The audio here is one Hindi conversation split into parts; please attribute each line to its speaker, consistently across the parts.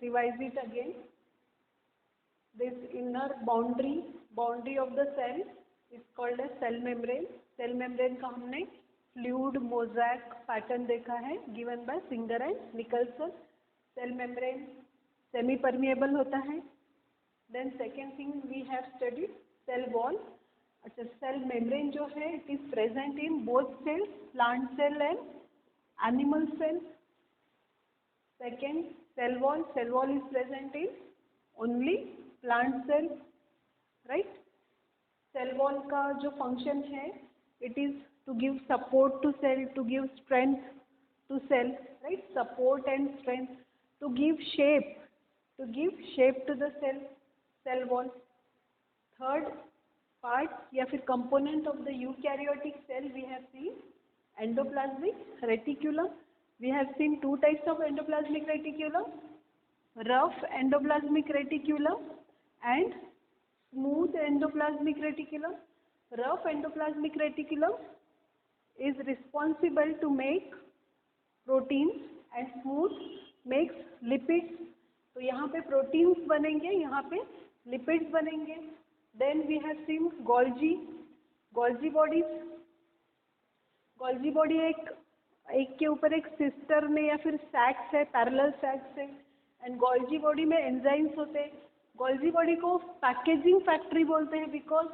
Speaker 1: revise it again. This inner boundary of the cell is called as cell membrane. Cell membrane का हमने fluid mosaic pattern देखा है given by Singer and Nicholson. Cell membrane semi permeable होता है. Then second thing we have studied cell wall. अच्छा, cell membrane जो है it is present in both cells, plant cell and animal cell. Second, cell wall is present in only plant cell, right? Cell wall का जो function है it is to give support to cell, to give strength to cell, right? Support and strength, to give shape to the cell wall. Third part या फिर component of the eukaryotic cell we have seen endoplasmic reticulum. We have seen two types of endoplasmic reticulum, rough endoplasmic reticulum and smooth endoplasmic reticulum. Rough endoplasmic reticulum is responsible to make proteins and smooth makes lipids. तो यहाँ पे proteins बनेंगे, यहाँ पे lipids बनेंगे. Then we have seen Golgi bodies. Golgi body एक के ऊपर एक सिस्टर में या फिर सैक्स है, पैरेलल सैक्स है. एंड Golgi बॉडी में एंजाइम्स होते हैं. Golgi बॉडी को पैकेजिंग फैक्ट्री बोलते हैं बिकॉज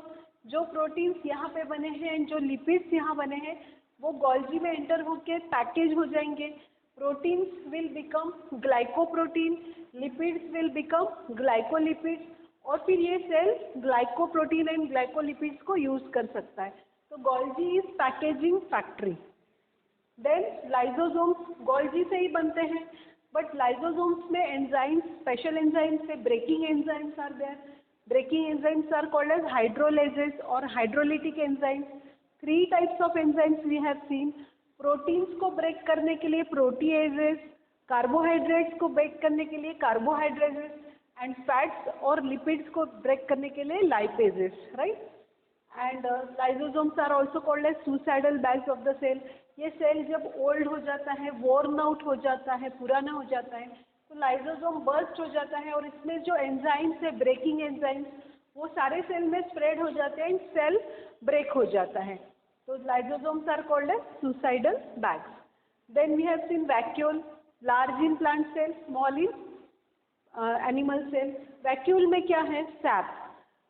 Speaker 1: जो प्रोटीन्स यहाँ पे बने हैं एंड जो लिपिड्स यहाँ बने हैं वो Golgi में एंटर होके पैकेज हो जाएंगे. Proteins will become glycoprotein, lipids will become glycolipids और फिर ये सेल ग्लाइकोप्रोटीन एंड ग्लाइकोलिपिड्स को यूज कर सकता है. तो Golgi is packaging factory. Then lysosomes Golgi से ही बनते हैं, बट लाइजोसोम्स में एंजाइम्स, स्पेशल एंजाइम्स है, breaking enzymes are there. Breaking enzymes are called as hydrolases और hydrolytic enzymes. 3 types of enzymes we have seen. Proteins को ब्रेक करने के लिए प्रोटीएजेस, कार्बोहाइड्रेट्स को ब्रेक करने के लिए कार्बोहाइड्रेजेस एंड फैट्स और लिपिड्स को ब्रेक करने के लिए lipases, right. And lysosomes are also called as suicidal bags of the cell. ये सेल जब ओल्ड हो जाता है, वॉर्न आउट हो जाता है, पुराना हो जाता है, तो लाइजोसोम बर्स्ट हो जाता है और इसमें जो एंजाइम्स है, ब्रेकिंग एंजाइम्स, वो सारे सेल में स्प्रेड हो जाते हैं एंड सेल ब्रेक हो जाता है. तो lysosomes are called as suicidal bags. Then we have seen vacuole, large in plant cell, small in animal cell. Vacuole में क्या है? Sap,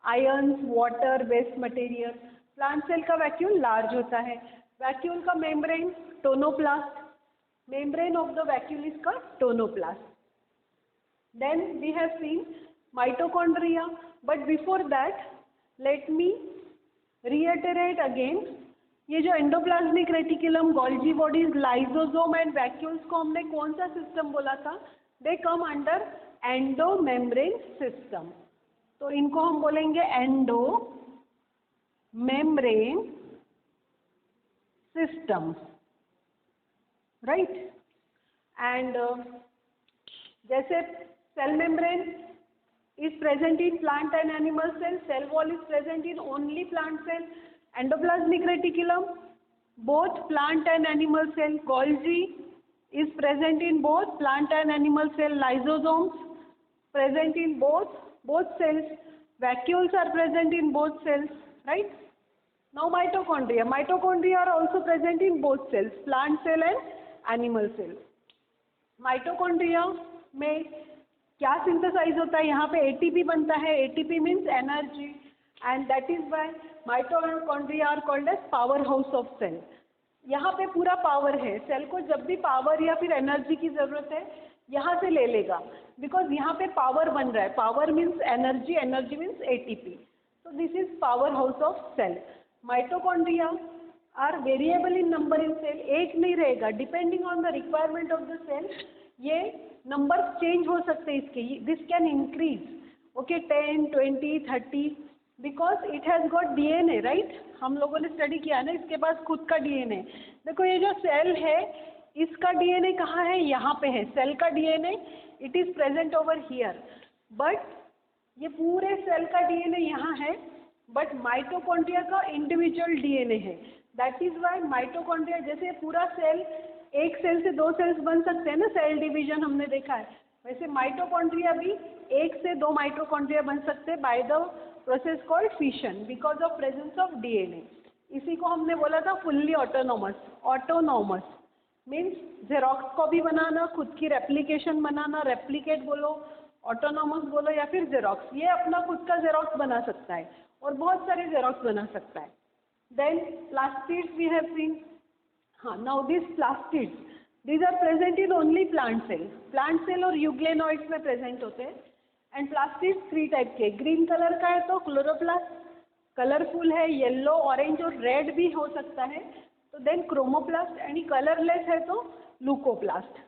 Speaker 1: ions, water, waste material. Plant cell का वैक्यूल लार्ज होता है. वैक्यूल का membrane tonoplast. Membrane of the vacuole is का tonoplast. Then we have seen mitochondria, but before that let me reiterate again. ये जो endoplasmic reticulum, Golgi bodies, lysosome and vacuoles को हमने कौन सा सिस्टम बोला था? They come under endomembrane system. तो इनको हम बोलेंगे endomembrane system, right. And जैसे cell membrane is present in plant and animal cell, cell wall is present in only plant cell. Endoplasmic reticulum, both plant and animal cell. Golgi is present in both plant and animal cell. Lysosomes present in both cells. Vacuoles are present in both cells, right? Now mitochondria are also present in both cells, plant cell and animal cell. Mitochondria में क्या सिंथेसाइज होता है? यहाँ पे ATP बनता है. ATP means energy and that is why mitochondria are called as power house of cell. यहाँ पे पूरा पावर है. सेल को जब भी पावर या फिर एनर्जी की ज़रूरत है यहाँ से ले लेगा, बिकॉज यहाँ पे पावर बन रहा है. Power means energy, energy means ATP. तो this is power house of cell. Mitochondria are variable in number in cell. एक नहीं रहेगा, depending on the requirement of the cell ये नंबर चेंज हो सकते हैं इसके. This can increase, okay, 10, 20, 30, because it has got DNA, right. हम लोगों ने स्टडी किया ना, इसके पास खुद का DNA. देखो ये जो सेल है इसका DNA कहाँ है? यहाँ पे है. सेल का DNA it is present over here, but ये पूरे सेल का DNA यहाँ है, बट माइटोकॉन्ड्रिया का इंडिविजुअल DNA है. दैट इज वाई माइटोकॉन्ड्रिया, जैसे पूरा सेल, एक सेल से 2 सेल्स बन सकते हैं ना, सेल डिवीजन हमने देखा है. वैसे माइटोकॉन्ड्रिया भी 1 से 2 माइटोकॉन्ड्रिया बन सकते हैं by the process called fission because of presence of DNA. इसी को हमने बोला था fully autonomous. Autonomous means xerox copy बनाना, खुद की रेप्लिकेशन बनाना, रेप्लिकेट बोलो, ऑटोनोमस बोलो या फिर जेरोक्स, ये अपना खुद का जेरोक्स बना सकता है और बहुत सारे जेरोक्स बना सकता है। Then plastids we have seen. हाँ, now this plastids these are present in only plant cell और यूग्लेनॉइड्स में प्रेजेंट होते हैं। एंड प्लास्टिड्स 3 टाइप के, ग्रीन कलर का है तो क्लोरोप्लास्ट, कलरफुल है येलो, ऑरेंज और रेड भी हो सकता है तो देन क्रोमोप्लास्ट, एंड कलरलेस है तो leucoplast.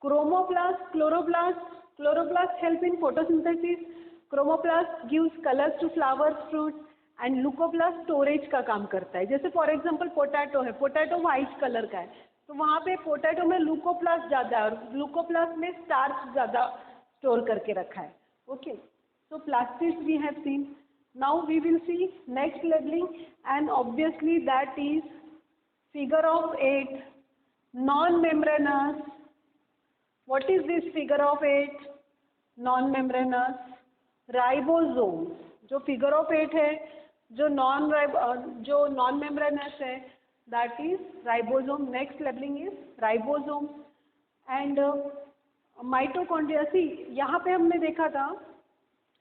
Speaker 1: Chromoplast, chloroplast help in photosynthesis, chromoplast gives colours to flowers, fruits, and leucoplast storage का काम करता है। जैसे फॉर एग्जांपल पोटैटो है, पोटैटो वाइट कलर का है तो वहाँ पे पोटैटो में लूकोप्लास्ट ज़्यादा है और लूकोप्लास्ट में स्टार्च ज़्यादा स्टोर करके रखा है। Okay, so plastids we have seen. Now we will see next labeling, and obviously that is figure of 8, non-membranous. What is this figure of 8? Non-membranous ribosomes. जो figure of 8 है, जो non-membranous है, that is ribosome. Next labeling is ribosome. And mitochondria, see यहाँ पे हमने देखा था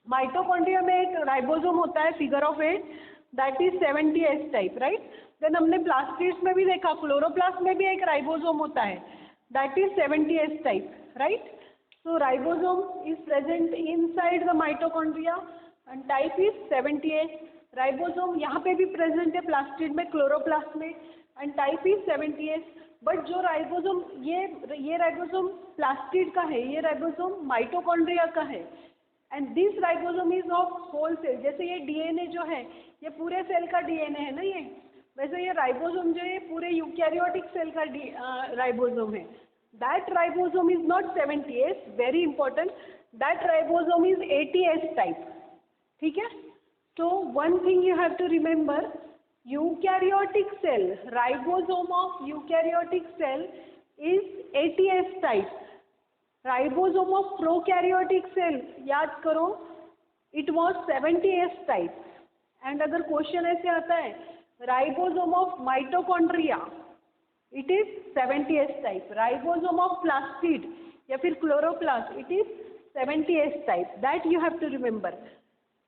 Speaker 1: माइटोकॉन्ड्रिया में एक राइबोसोम होता है figure of 8, that is 70S type, right. Then हमने प्लास्टिड्स में भी देखा, क्लोरोप्लास्ट में भी एक राइबोसोम होता है that is 70S type, right. So ribosome is present inside the mitochondria and type is 70S। Ribosome यहाँ पे भी प्रेजेंट है प्लास्टिड में, क्लोरोप्लास्ट में, and type is 70S। But जो राइबोसोम ये राइबोसोम प्लास्टिड का है, ये राइबोसोम माइटोकॉन्ड्रिया का है, and this ribosome is of whole cell. जैसे ये डीएनए जो है ये पूरे सेल का डीएनए है ना, ये वैसे ये राइबोसोम जो है पूरे यूकैरियोटिक सेल का राइबोसोम है। That ribosome is not 70S, very important, that ribosome is 80S type, ठीक है। So one thing you have to remember, eukaryotic cell, ribosome of eukaryotic cell is 80S type. Ribosome of prokaryotic cell, याद करो, it was 70S type. And अगर क्वेश्चन ऐसे आता है ribosome of mitochondria, it is 70S type. Ribosome of plastid या फिर chloroplast, it is 70S type. That you have to remember.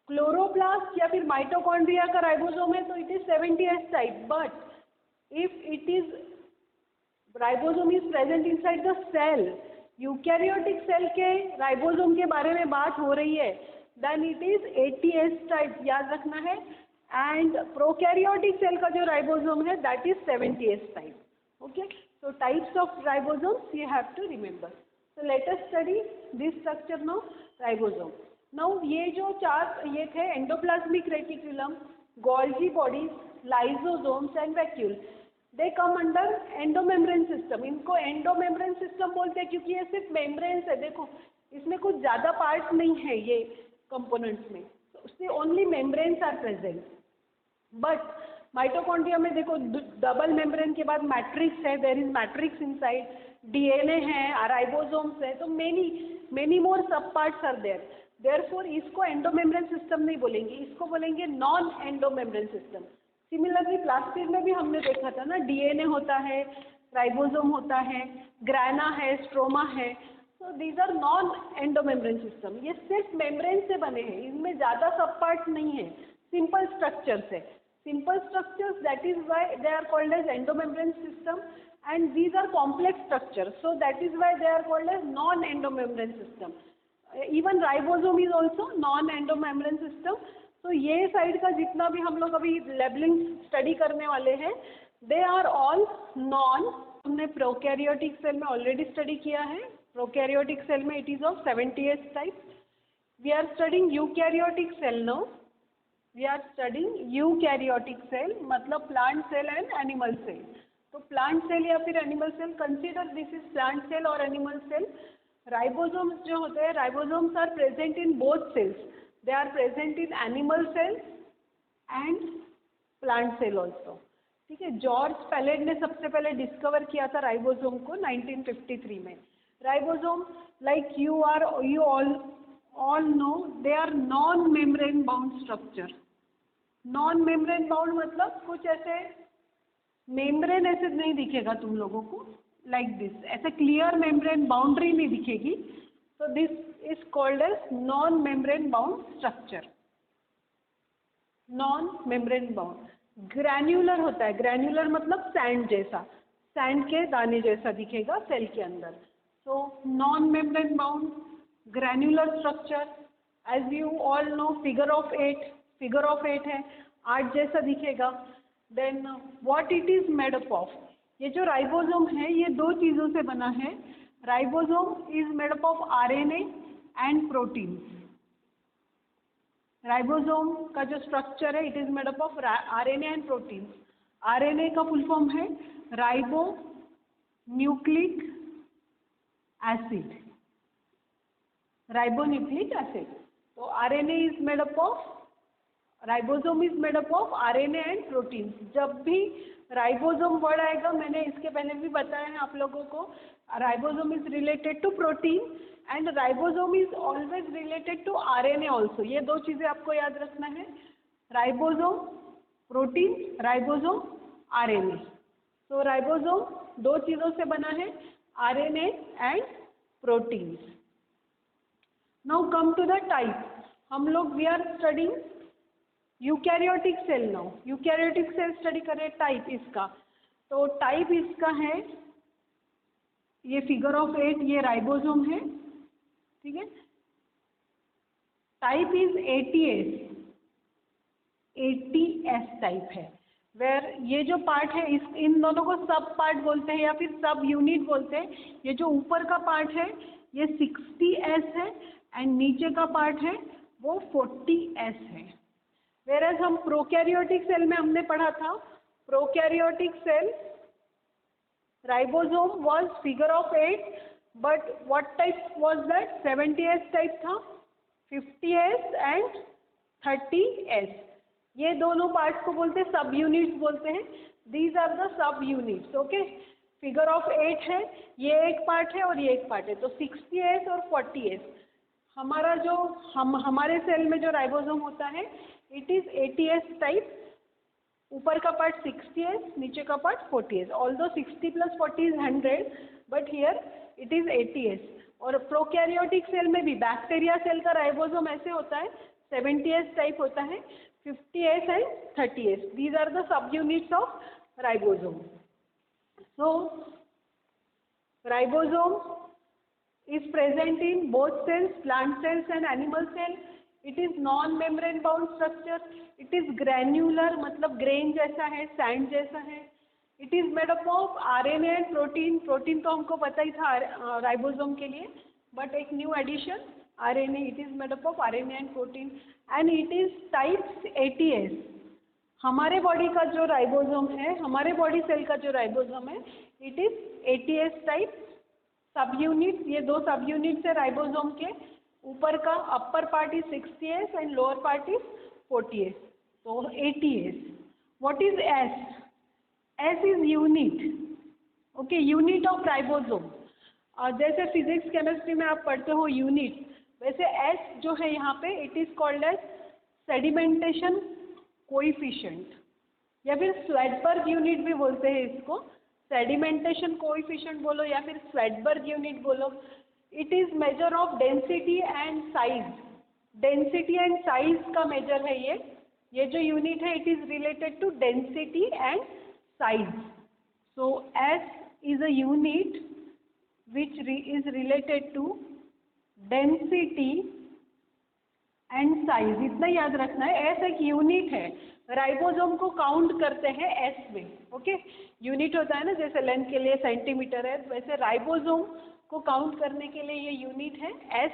Speaker 1: Chloroplast या फिर माइटोकॉन्ड्रिया का राइबोसोम है तो it is 70S type, but if it is ribosome is present inside the cell, eukaryotic cell के राइबोसोम के बारे में बात हो रही है, then it is 80S type, याद रखना है। एंड प्रोकैरियोटिक सेल का जो राइबोसोम है that is 70S type. Okay, so types of ribosomes you have to remember. So let us study this structure now, ribosome. Now ये जो 4 ये थे, endoplasmic reticulum, Golgi bodies, lysosomes and vacuole, they come under endomembrane system. इनको एंडोमेम्ब्रेन सिस्टम बोलते हैं क्योंकि ये सिर्फ मेम्ब्रेन्स है, देखो इसमें कुछ ज़्यादा पार्ट्स नहीं है ये कंपोनेंट्स में, तो उससे only membranes are present. But mitochondria में देखो डबल मेम्ब्रेन के बाद मैट्रिक्स है, there is matrix inside, D N A है, राइबोसोम्स है, तो many more sub parts are there. Therefore इसको एंडोमेम्ब्रेन सिस्टम नहीं बोलेंगे, इसको बोलेंगे non endomembrane system. Similarly plastid में भी हमने देखा था ना, डीएनए होता है, राइबोसोम होता है, ग्रैना है, स्ट्रोमा है, so these are non endomembrane system. ये सिर्फ मेम्ब्रेन से बने हैं, इनमें ज़्यादा सब पार्ट्स नहीं है, सिंपल स्ट्रक्चर्स है, simple structures, that is why they are called as endomembrane system, and these are complex structures, so that is why they are called as non endomembrane system. Even ribosome is also non endomembrane system. तो ये साइड का जितना भी हम लोग अभी लेबलिंग स्टडी करने वाले हैं, दे आर ऑल नॉन। हमने प्रोकैरियोटिक सेल में ऑलरेडी स्टडी किया है, प्रोकैरियोटिक सेल में it is of 70S type. We are studying eukaryotic cell now, we are studying eukaryotic cell, मतलब plant cell and animal cell. तो प्लांट सेल या फिर animal cell, consider this is plant cell और एनिमल सेल। राइबोसोम्स जो होते हैं, ribosomes are present in both cells, they are present in animal cells and plant cell also, ठीक है। जॉर्ज पैलेट ने सबसे पहले डिस्कवर किया था राइबोसोम को 1953 में। Ribosome, like you all know, they are non-membrane bound structure. Non-membrane bound मतलब कुछ ऐसे मेम्ब्रेन ऐसे नहीं दिखेगा तुम लोगों को, like this, ऐसे क्लियर मेम्ब्रेन बाउंड्री नहीं दिखेगी. So this is called as non-membrane bound structure. Non-membrane bound. Granular होता है. ग्रैन्युलर मतलब सैंड जैसा, सैंड के दाने जैसा दिखेगा सेल के अंदर. So non membrane bound granular structure. As you all know, figure of 8 है, 8 जैसा दिखेगा. Then what it is made up of. ये जो राइबोसोम है ये दो चीज़ों से बना है. Ribosome is made up of RNA and proteins. Ribosome का जो स्ट्रक्चर है, it is made up of RNA and proteins. RNA का फुल फॉर्म है ribonucleic acid. Ribonucleic acid. तो RNA is made up of, ribosome is made up of RNA and proteins. जब भी राइबोसोम वर्ड आएगा, मैंने इसके पहले भी बताया है आप लोगों को, ribosome is related to protein and ribosome is always related to R N A also. ये दो चीज़ें आपको याद रखना है. Ribosome protein, ribosome R N A. तो राइबोसोम दो चीज़ों से बना है, R N A and proteins. Now come to the type. हम लोग we are studying eukaryotic cell. Now eukaryotic cell study करें. टाइप इसका, तो टाइप इसका है ये फिगर ऑफ 8, ये राइबोसोम है, ठीक है. टाइप इज ATS टाइप है. वेर ये जो पार्ट है, इन दोनों को सब पार्ट बोलते हैं या फिर सब यूनिट बोलते हैं. ये जो ऊपर का पार्ट है ये 60S है एंड नीचे का पार्ट है वो 40S है. वेर एज हम प्रोकैरियोटिक सेल में हमने पढ़ा था, prokaryotic cell ribosome was figure of 8, but what type was that? 70S type था, 50S and 30S. ये दोनों पार्ट्स को बोलते हैं सब यूनिट्स बोलते हैं. These are the सब यूनिट्स. ओके, फिगर ऑफ 8 है, ये एक पार्ट है और ये एक पार्ट है. तो 60S और 40S. हमारा जो हमारे सेल में जो राइबोसोम होता है, इट इज ATS टाइप. ऊपर का पार्ट 60S, नीचे का part 40S. Although 60 + 40 is 100, but here it is ATS. और प्रोकैरियोटिक सेल में भी, बैक्टीरिया सेल का राइबोसोम ऐसे होता है, 70S टाइप होता है, 50S and 30S. These are the sub units of ribosome. So ribosome is present in both cells, plant cells and animal cell. It is non-membrane bound structure. It is granular, मतलब grain जैसा है, sand जैसा है. It is made up of RNA and protein. Protein तो हमको पता ही था राइबोसोम के लिए, but एक new addition RNA. It is made up of RNA and protein and it is type ATS. हमारे बॉडी का जो राइबोसोम है, हमारे बॉडी सेल का जो राइबोसोम है, इट इज ATS टाइप. सब यूनिट, ये दो सब यूनिट्स है राइबोसोम के. ऊपर का upper part is 60S and lower part is 40S. तो ATS. What is S? S is unit. Okay, unit of ribosome. जैसे फिजिक्स केमिस्ट्री में आप पढ़ते हो यूनिट, वैसे S जो है यहाँ पे, it is called as sedimentation coefficient या फिर स्वेडबर्ग यूनिट भी बोलते हैं इसको. सेडिमेंटेशन कोएफिशिएंट बोलो या फिर स्वेडबर्ग यूनिट बोलो. It is measure of density and size. Density and size का मेजर है ये जो यूनिट है, it is related to density and size. So S is a unit which is related to density and size. इतना याद रखना है. S एक यूनिट है. राइबोसोम को काउंट करते हैं S में. ओके, यूनिट होता है ना, जैसे लेंथ के लिए सेंटीमीटर है, वैसे राइबोसोम को काउंट करने के लिए ये यूनिट है S,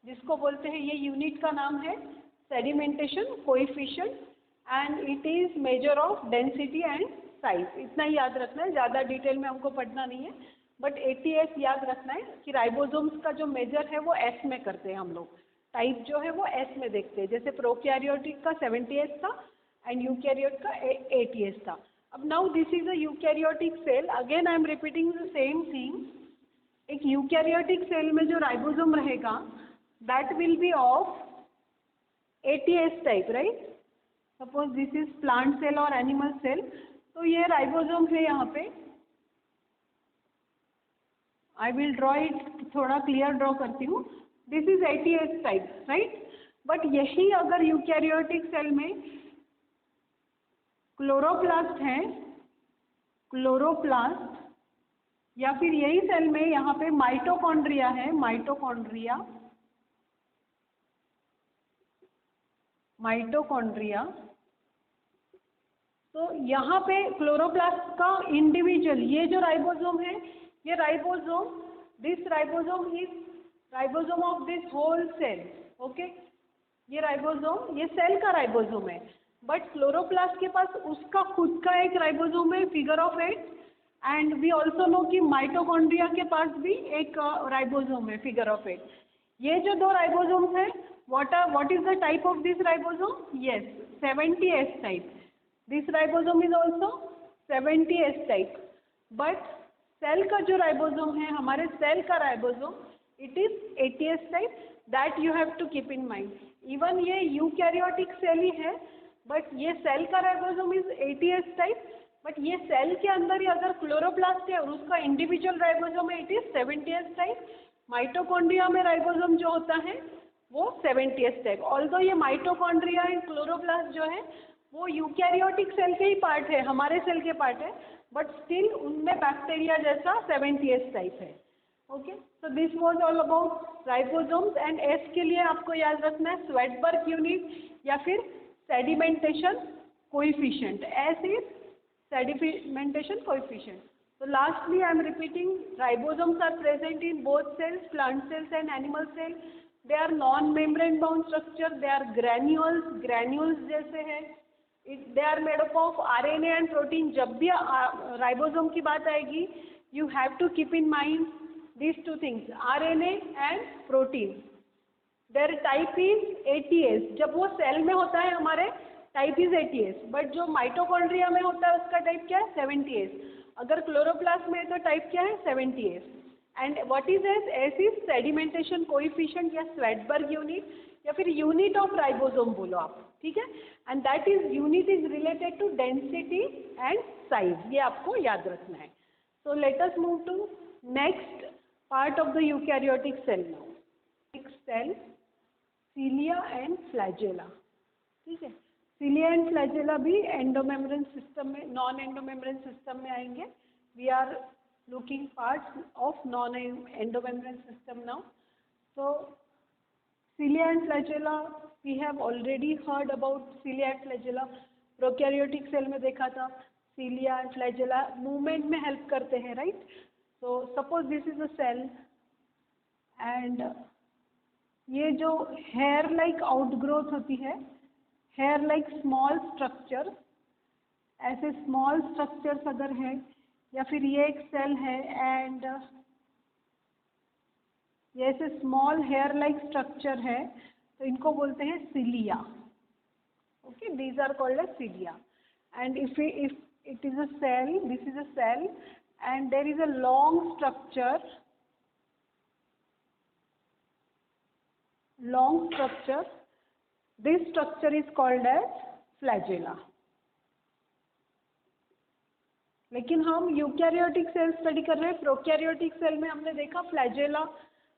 Speaker 1: जिसको बोलते हैं, ये यूनिट का नाम है sedimentation coefficient and it is measure of density and size. इतना ही याद रखना है, ज़्यादा डिटेल में हमको पढ़ना नहीं है, बट ATS याद रखना है कि राइबोसोम्स का जो मेजर है वो S में करते हैं हम लोग. टाइप जो है वो S में देखते हैं. जैसे प्रोकैरियोटिक का 70S था एंड यूकैरियोट का ATS था. अब now this is a eukaryotic cell. Again I am repeating the same thing. एक यूकैरियोटिक सेल में जो राइबोसोम रहेगा that will be of ATS type, right? Suppose this is plant cell और एनिमल सेल, तो ये राइबोसोम है यहाँ पे। आई विल ड्रॉ इट, थोड़ा क्लियर ड्रॉ करती हूँ। This is ATS type, right? But यही अगर यूकैरियोटिक सेल में क्लोरोप्लास्ट है, क्लोरोप्लास्ट, या फिर यही सेल में यहाँ पे माइटोकॉन्ड्रिया है, माइटोकॉन्ड्रिया, माइटोकॉन्ड्रिया, तो यहाँ पे क्लोरोप्लास्ट का इंडिविजुअल, ये जो राइबोसोम है, ये ribosome, this ribosome is ribosome of this whole cell, okay? ये राइबोसोम, ये सेल का राइबोसोम है, बट क्लोरोप्लास्ट के पास उसका खुद का एक राइबोसोम है, figure of 8, and we also know कि माइटोकॉन्ड्रिया के पास भी एक राइबोसोम है, फिगर ऑफ 8। ये जो दो राइबोसोम्स हैं, what is the type of this ribosome? Yes, 70S type. This ribosome is also 70S type. But cell का जो राइबोसोम है, हमारे सेल का ribosome, it is ATS type. That you have to keep in mind. Even ये यूकैरियोटिक सेल ही है, बट ये सेल का ribosome is ATS type, but ये सेल के अंदर ही अगर क्लोरोप्लास्ट है और उसका इंडिविजुअल राइबोसोम है, it is 70S type. Mitochondria में राइबोसोम जो होता है वो 70S टाइप। ऑल्दो ये माइटोकॉन्ड्रिया एंड क्लोरोप्लास्ट जो है वो यूकैरियोटिक सेल के ही पार्ट है, हमारे सेल के पार्ट है, बट स्टिल उनमें बैक्टीरिया जैसा 70S टाइप है, okay? So this was all about ribosomes. And S के लिए आपको याद रखना है स्वेटबर्ग यूनिट या फिर sedimentation coefficient. S is sedimentation coefficient. So lastly, I am repeating, ribosomes are present in both cells, plant cells and animal cells. They are non-membrane bound structure. They are granules, granules जैसे हैं. They are made up of RNA and protein. जब भी राइबोसोम की बात आएगी, you have to keep in mind these two things, RNA and protein. Their type is ATS. जब वो सेल में होता है हमारे, टाइप इज ATS, बट जो माइटोकॉन्ड्रिया में होता है उसका टाइप क्या है? 70S. अगर क्लोरोप्लास्ट में है तो टाइप क्या है? 70S. And what is S? S is sedimentation coefficient या स्वेटबर्ग यूनिट या फिर यूनिट ऑफ राइबोसोम बोलो आप, ठीक है? And that is unit is related to density and size, ये आपको याद रखना है. So let us move to next part of the eukaryotic cell now. Next cell cilia and flagella, ठीक है? सीलिया एंड फ्लैजेला भी एंडोमेम्ब्रेन सिस्टम में, नॉन एंडोमेम्ब्रेन सिस्टम में आएंगे. We are looking parts of non endomembrane system now. So cilia and flagella we have already heard about cilia and flagella. Prokaryotic cell में देखा था सीलिया एंड फ्लैजेला मूवमेंट में हेल्प करते हैं, right? So suppose this is a cell and ये जो हेयर लाइक आउटग्रोथ होती है, हेयर लाइक स्मॉल स्ट्रक्चर, ऐसे स्मॉल स्ट्रक्चर्स अगर है, या फिर ये एक सेल है एंड ये ऐसे स्मॉल हेयर लाइक स्ट्रक्चर है, तो इनको बोलते हैं cilia. Okay, these are called as cilia. And if it is a cell, this is a cell and there is a long structure, this structure is called as flagella. लेकिन हम यूकैरियोटिक सेल स्टडी कर रहे हैं. प्रोकैरियोटिक सेल में हमने देखा फ्लैजेला,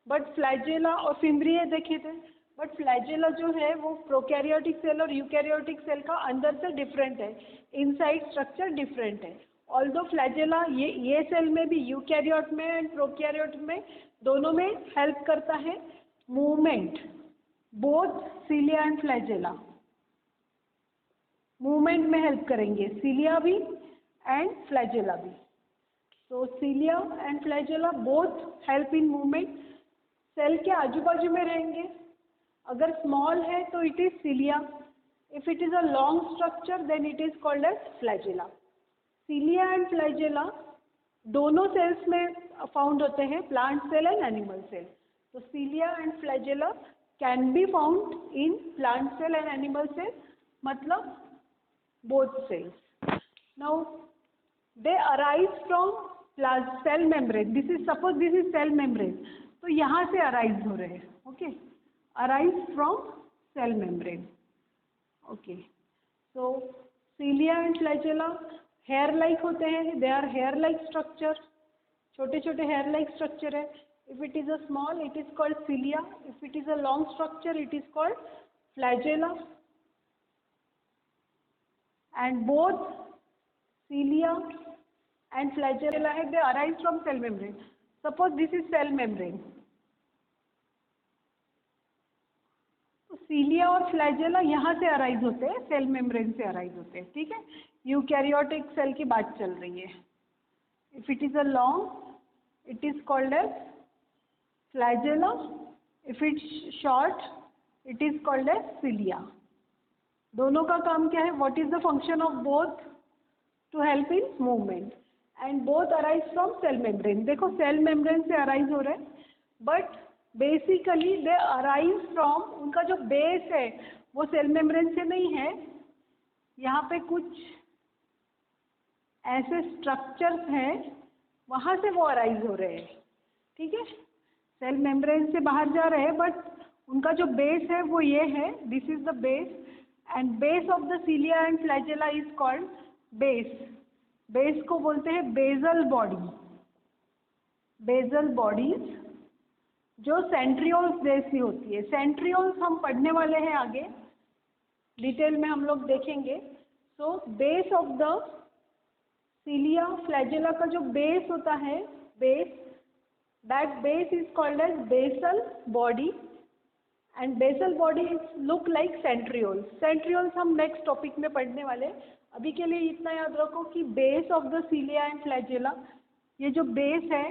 Speaker 1: बट फ्लैजेला और फिम्ब्रिए देखे थे, बट फ्लैजेला जो है वो प्रोकैरियोटिक सेल और यूकैरियोटिक सेल का अंदर से डिफरेंट है, इनसाइड स्ट्रक्चर डिफरेंट है. ऑल्दो फ्लैजेला ये सेल में भी, यूकैरियोट में एंड प्रोकैरियोट में दोनों में हेल्प करता है movement. Both cilia and flagella movement में हेल्प करेंगे, सीलिया भी एंड फ्लैजेला भी. तो cilia and flagella both help in movement. Cell के आजू बाजू में रहेंगे. अगर स्मॉल है तो it is cilia, if it is a long structure then it is called as flagella. Cilia and flagella दोनों सेल्स में फाउंड होते हैं, plant cell and animal cell. तो cilia and flagella can be found in plant cell and animal cell, matlab both cells. Now they arise from cell membrane, this is suppose this is cell membrane, तो यहाँ से अराइज हो रहे हैं, okay, arise from cell membrane, okay. So cilia and flagella hair like होते हैं, they are hair like structure, छोटे छोटे हेयर लाइक स्ट्रक्चर है। If it is a small it is called cilia, if it is a long structure it is called flagella, and both cilia and flagella they arise from cell membrane. Suppose this is cell membrane, तो cilia और flagella यहाँ से अराइज होते हैं, सेल मेम्ब्रेन से अराइज होते हैं, ठीक है। यूकैरियोटिक सेल की बात चल रही है। If it is a long it is called as flagella, if it's short it is called as cilia। दोनों का काम क्या है, what is the function of both, to help in movement, and both arise from cell membrane. देखो सेल मेम्ब्रेन से अराइज हो रहे हैं, but basically they arise from, उनका जो बेस है वो सेल मेम्ब्रेन से नहीं है, यहाँ पे कुछ ऐसे स्ट्रक्चर्स हैं वहाँ से वो अराइज हो रहे हैं, ठीक है। सेल मेम्ब्रेन से बाहर जा रहे हैं, बट उनका जो बेस है वो ये है, this is the base, and base of the cilia and flagella is called base. base को बोलते हैं basal body, basal bodies जो centrioles जैसी होती है। centrioles हम पढ़ने वाले हैं आगे, डिटेल में हम लोग देखेंगे। so base of the cilia flagella का जो base होता है, base, that base is called as basal body, and basal bodies look like centrioles. centrioles हम नेक्स्ट टॉपिक में पढ़ने वाले। अभी के लिए इतना याद रखो कि base of the सीलिया and flagella, ये जो बेस है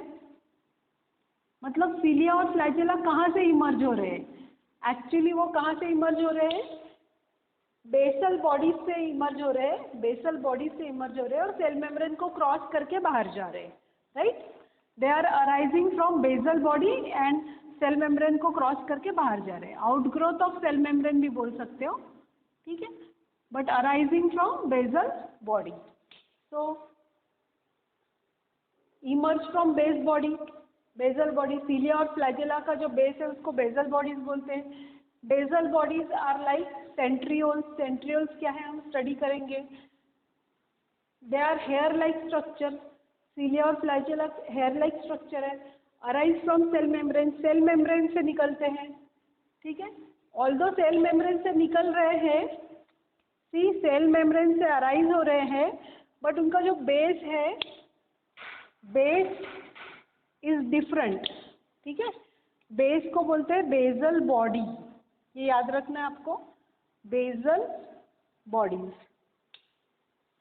Speaker 1: मतलब सीलिया और फ्लैजेला कहाँ से इमर्ज हो रहे हैं, एक्चुअली वो कहाँ से इमर्ज हो रहे हैं, बेसल बॉडीज से इमर्ज हो रहे हैं, बेसल बॉडीज से इमर्ज हो रहे हैं और सेल मेम्ब्रेन को क्रॉस करके बाहर जा रहे हैं, right. They are arising from basal body and cell membrane को क्रॉस करके बाहर जा रहे हैं। आउटग्रोथ ऑफ सेल मेम्ब्रेन भी बोल सकते हो, ठीक है, but arising from basal body. So emerge from base body, basal body, cilia और फ्लैजेला का जो बेस है उसको बेसल बॉडीज बोलते हैं। Basal bodies are like centrioles, centrioles क्या है हम स्टडी करेंगे। They are hair like structure, cilia और फ्लैजेला हेयर लाइक स्ट्रक्चर है, arise from cell membrane, cell membrane से निकलते हैं, ठीक है। ऑल्दो सेल मेम्ब्रेन से निकल रहे हैं, सी सेल मेम्ब्रेन से अराइज हो रहे हैं, बट उनका जो बेस है, बेस इज डिफरेंट, ठीक है। बेस को बोलते हैं बेसल बॉडी, ये याद रखना है आपको, basal bodies.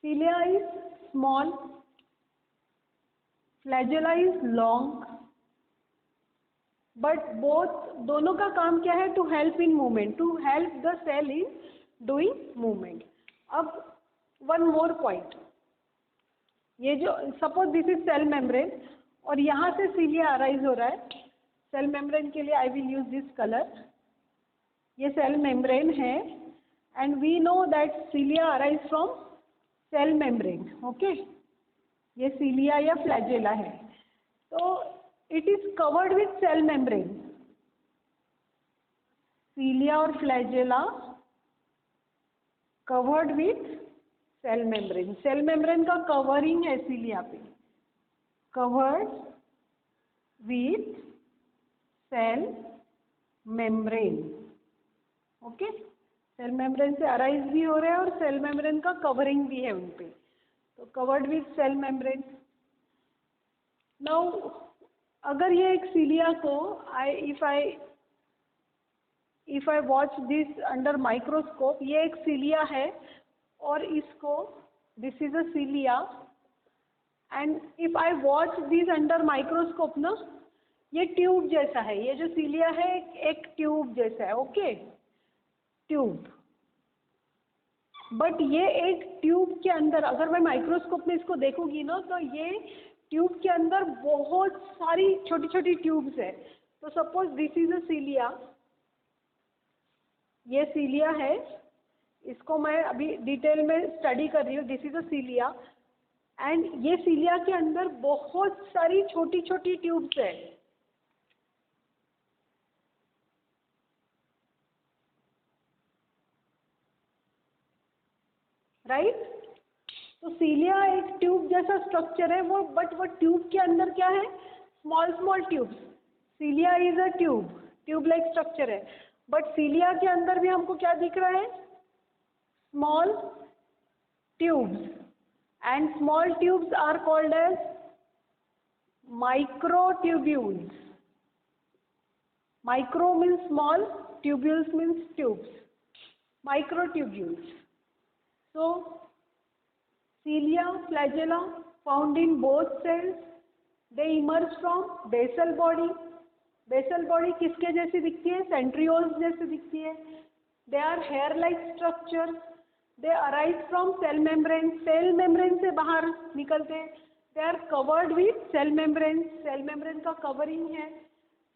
Speaker 1: Cilia is small, flagella is long, but both, दोनों का काम क्या है, to help in movement, to help the cell in doing movement. अब वन मोर पॉइंट, ये जो suppose this is cell membrane और यहाँ से सीलिया अराइज हो रहा है, सेल मेम्ब्रेन के लिए I will use this colour, ये सेल मेम्ब्रेन है and we know that cilia arise from cell membrane, okay. ये सीलिया या फ्लैजेला है, तो it is covered with cell membrane. Cilia और flagella covered with cell membrane. cell membrane का covering है cilia पे, covered with cell membrane. ओके, सेल मेम्ब्रेन से अराइज भी हो रहे हैं और सेल मेम्ब्रेन का कवरिंग भी है उन पे, तो covered with cell membrane. Now अगर ये एक सीलिया को if I watch this under microscope, ये एक सीलिया है और इसको, this is a cilia and if I watch this under microscope ना, ये ट्यूब जैसा है, ये जो सीलिया है एक ट्यूब जैसा है, ओके, ट्यूब। बट ये एक ट्यूब के अंदर, अगर मैं माइक्रोस्कोप में इसको देखूंगी ना, तो ये ट्यूब के अंदर बहुत सारी छोटी छोटी ट्यूब्स है। तो सपोज दिस इज अ सीलिया, ये सीलिया है, इसको मैं अभी डिटेल में स्टडी कर रही हूँ, this is a cilia. And ये सीलिया के अंदर बहुत सारी छोटी छोटी ट्यूब्स है, राइट। तो सीलिया एक ट्यूब जैसा स्ट्रक्चर है वो, बट वो ट्यूब के अंदर क्या है, small small tubes. Cilia is a tube, tube like structure है, बट सीलिया के अंदर भी हमको क्या दिख रहा है, small tubes, and small tubes are called as microtubules. Micro means small, tubules means tubes. Microtubules. So, cilia, flagella found in both cells. They emerge from basal body. Basal body किसके जैसी दिखती है, centrioles जैसी दिखती है. They are hair-like structure. They arise from cell membrane. Cell membrane से बाहर निकलते हैं. They are covered with cell membrane. Cell membrane का covering है.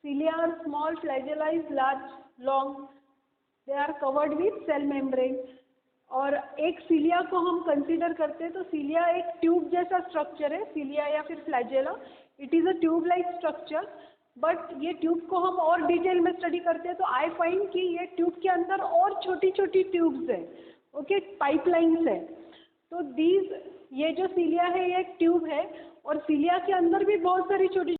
Speaker 1: Cilia are small, flagella is large, long. They are covered with cell membrane. और एक सीलिया को हम कंसीडर करते हैं तो सीलिया एक ट्यूब जैसा स्ट्रक्चर है, सीलिया या फिर flagella. It is a tube like structure, but ये ट्यूब को हम और डिटेल में स्टडी करते हैं तो आई फाइंड कि ये ट्यूब के अंदर और छोटी छोटी ट्यूब्स है, ओके, पाइपलाइंस है. तो ये जो सीलिया है ये एक ट्यूब है और सीलिया के अंदर भी बहुत सारी छोटी